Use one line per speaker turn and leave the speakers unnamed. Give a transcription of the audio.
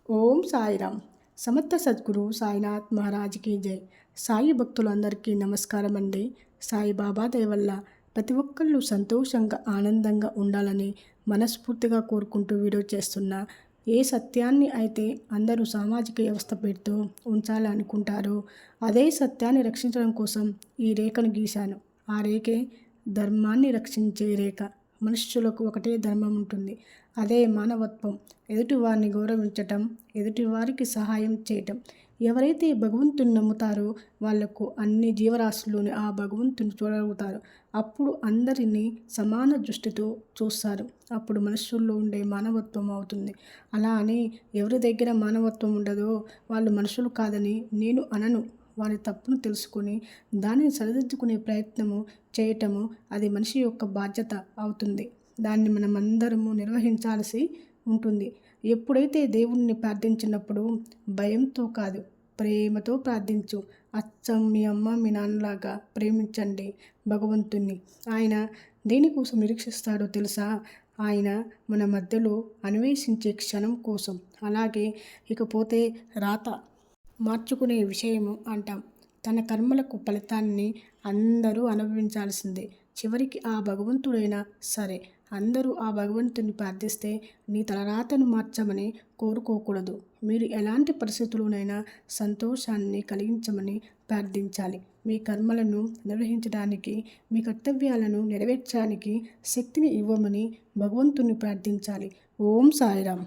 ఓం సాయిరామ్. సమర్థ సద్గురు సాయినాథ్ మహారాజ్కి జై. సాయి భక్తులందరికీ నమస్కారం అండి. సాయిబాబా దయ వల్ల ప్రతి ఒక్కళ్ళు సంతోషంగా ఆనందంగా ఉండాలని మనస్ఫూర్తిగా కోరుకుంటూ వీడియో చేస్తున్నా. ఏ సత్యాన్ని అయితే అందరూ సామాజిక వ్యవస్థ పెడుతూ ఉంచాలనుకుంటారో అదే సత్యాన్ని రక్షించడం కోసం ఈ రేఖను గీశాను. ఆ రేఖే ధర్మాన్ని రక్షించే రేఖ. మనుష్యులకు ఒకటే ధర్మం ఉంటుంది, అదే మానవత్వం. ఎదుటివారిని గౌరవించటం, ఎదుటివారికి సహాయం చేయటం. ఎవరైతే భగవంతుని నమ్ముతారో వాళ్లకు అన్ని జీవరాశుల్లోని ఆ భగవంతుని చూడగలుగుతారు. అప్పుడు అందరినీ సమాన దృష్టితో చూస్తారు. అప్పుడు మనుషుల్లో ఉండే మానవత్వం అవుతుంది. అలా అని ఎవరి దగ్గర మానవత్వం ఉండదో వాళ్ళు మనుషులు కాదని నేను అనను. వారి తప్పును తెలుసుకొని దానిని సరిదిద్దుకునే ప్రయత్నము చేయటము అది మనిషి యొక్క బాధ్యత అవుతుంది. దాన్ని మనమందరము నిర్వహించాల్సి ఉంటుంది. ఎప్పుడైతే దేవుణ్ణి ప్రార్థించినప్పుడు భయంతో కాదు, ప్రేమతో ప్రార్థించు. అచ్చం మీ అమ్మ మీ నాన్నలాగా ప్రేమించండి భగవంతుణ్ణి. ఆయన దేనికోసం నిరీక్షిస్తాడో తెలుసా? ఆయన మన మధ్యలో అన్వేషించే క్షణం కోసం. అలాగే ఇకపోతే రాత మార్చుకునే విషయము అంటాం. తన కర్మలకు ఫలితాన్ని అందరూ అనుభవించాల్సిందే. చివరికి ఆ భగవంతుడైనా సరే అందరూ ఆ భగవంతుని ప్రార్థిస్తే నీ తలరాతను మార్చమని కోరుకోకూడదు. మీరు ఎలాంటి పరిస్థితుల్లోనైనా సంతోషాన్ని కలిగించమని ప్రార్థించాలి. మీ కర్మలను నిర్వహించడానికి, మీ కర్తవ్యాలను నెరవేర్చడానికి శక్తిని ఇవ్వమని భగవంతుని ప్రార్థించాలి. ఓం సాయిరామ్.